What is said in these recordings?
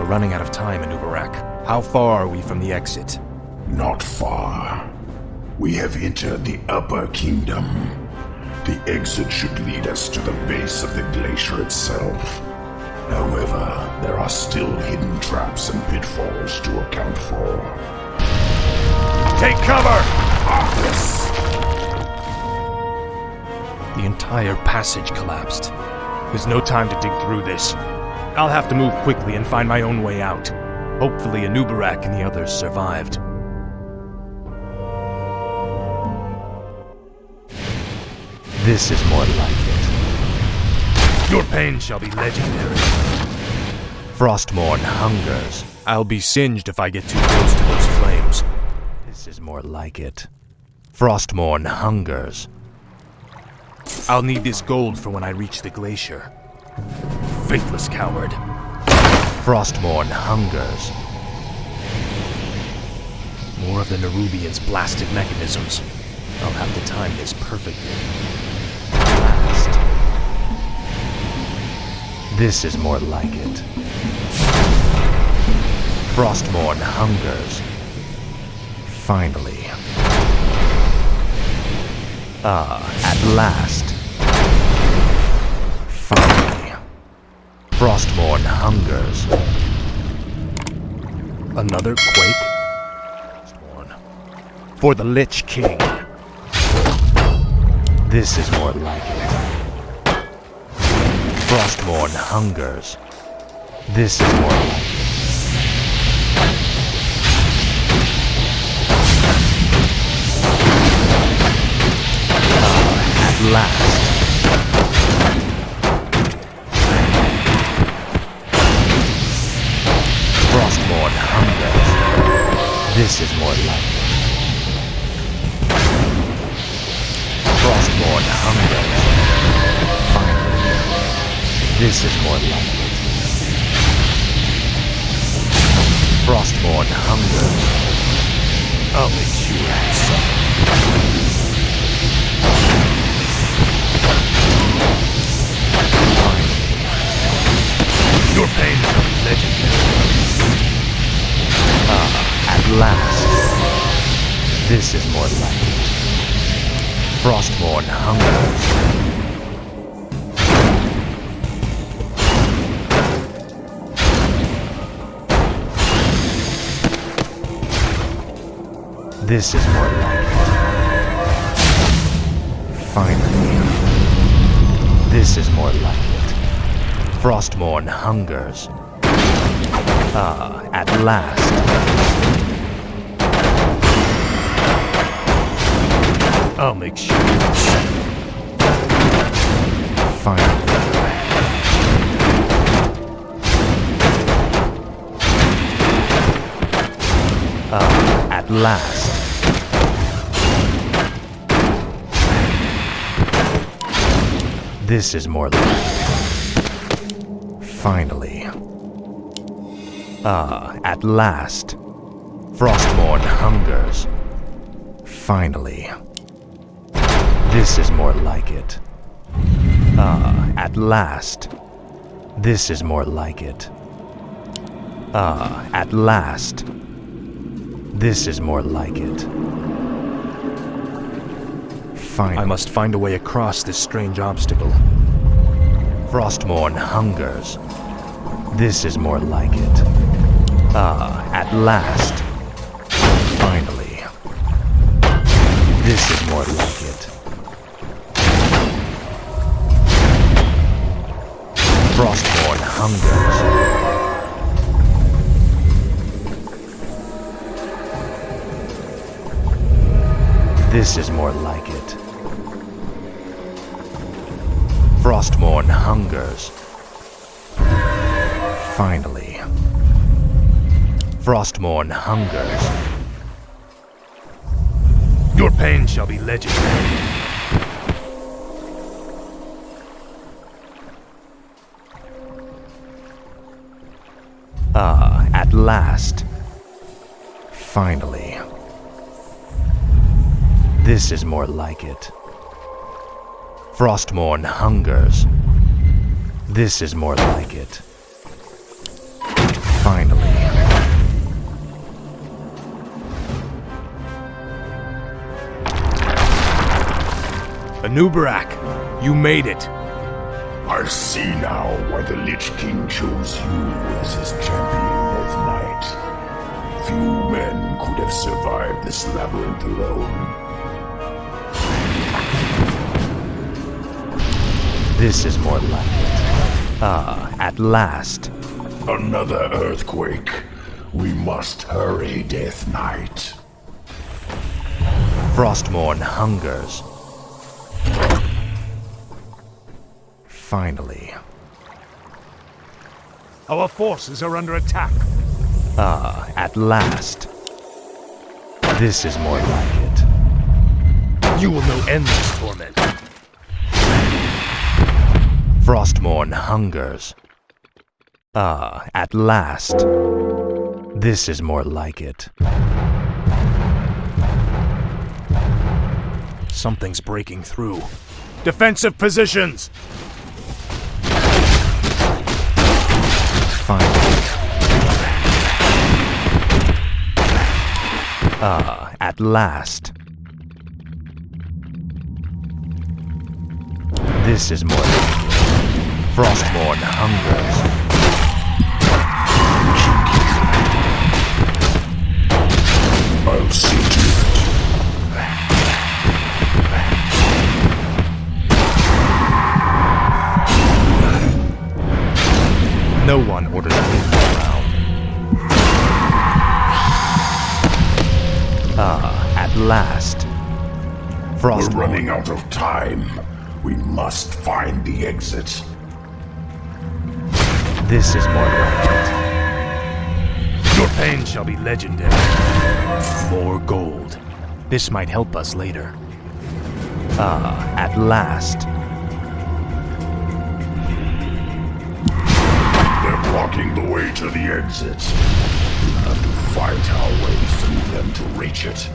running out of time in Uberak. How far are we from the exit? Not far. We have entered the Upper Kingdom. The exit should lead us to the base of the glacier itself. However, there are still hidden traps and pitfalls to account for. Take cover! Arthas! The entire passage collapsed. There's no time to dig through this. I'll have to move quickly and find my own way out. Hopefully Anubarak and the others survived. This is more like it. Your pain shall be legendary. Frostmourne hungers. I'll be singed if I get too close to those flames. This is more like it. Frostmourne hungers. I'll need this gold for when I reach the glacier. Faithless coward. Frostmourne hungers. More of the Nerubians' blasted mechanisms. I'll have to time this perfectly. Last. This is more like it. Frostmourne hungers. Finally. At last. Finally. Frostmourne hungers. Another quake? Frostmourne. For the Lich King. This is more like it. Frostmourne hungers. This is more like it. At last. Frostmourne hungers. This is more like it. Frostmourne hungers. Finally. This is more like it. Frostmourne hungers. I'll make sure it's so. Your pain shall be legendary. At last. This is more like it. Frostmourne hungers. This is more like it. Finally. This is more like it. Frostmourne hungers. At last. I'll make sure. Finally. At last. This is more like it. Finally. At last. Frostmourne hungers. Finally. This is more like it. At last. This is more like it. At last. This is more like it. Finally. I must find a way across this strange obstacle. Frostmourne hungers. This is more like it. At last. Finally. This is more like it. Frostmourne hungers. This is more like it. Frostmourne hungers. Finally. Frostmourne hungers. Your pain shall be legendary. At last. Finally. This is more like it. Frostmourne hungers. This is more like it. Finally. Anubarak, you made it. I see now why the Lich King chose you as his champion, Death Knight. Few men could have survived this labyrinth alone. This is more like it. Ah, at last. Another earthquake. We must hurry, Death Knight. Frostmourne hungers. Finally. Our forces are under attack. Ah, at last. This is more like it. You will know endless torment. Frostmourne hungers. Ah, at last. This is more like it. Something's breaking through. Defensive positions! Finally. Ah, at last. This is more like it. Frostmourne hungers. I'll see to it. No one orders me around. Ah, at last. We're Frostmourne. running out of time. We must find the exit. This is more like it. Your pain shall be legendary. More gold. This might help us later. Ah, at last. They're blocking the way to the exit. We'll have to fight our way through them to reach it.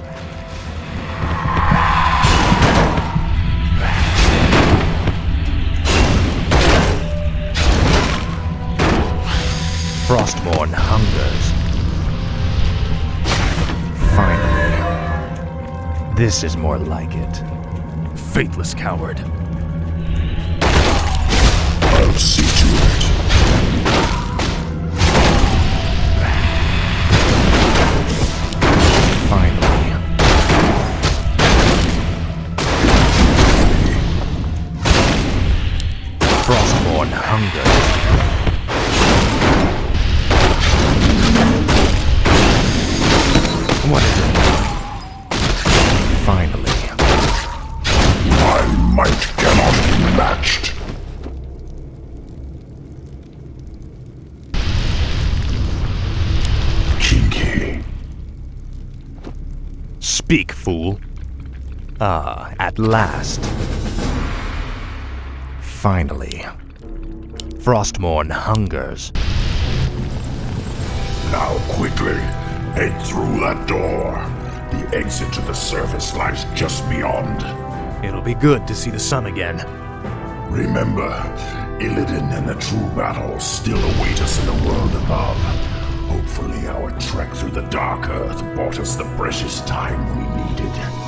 Frostmourne hungers. Finally. This is more like it. Faithless coward. I'll see to it. Finally. Frostmourne hungers. What is it? Finally. My might cannot be matched. Kinky. Speak, fool. Ah, at last. Finally. Frostmourne hungers. Now quickly, head through that door. The exit to the surface lies just beyond. It'll be good to see the sun again. Remember, Illidan and the true battle still await us in the world above. Hopefully our trek through the Dark Earth bought us the precious time we needed.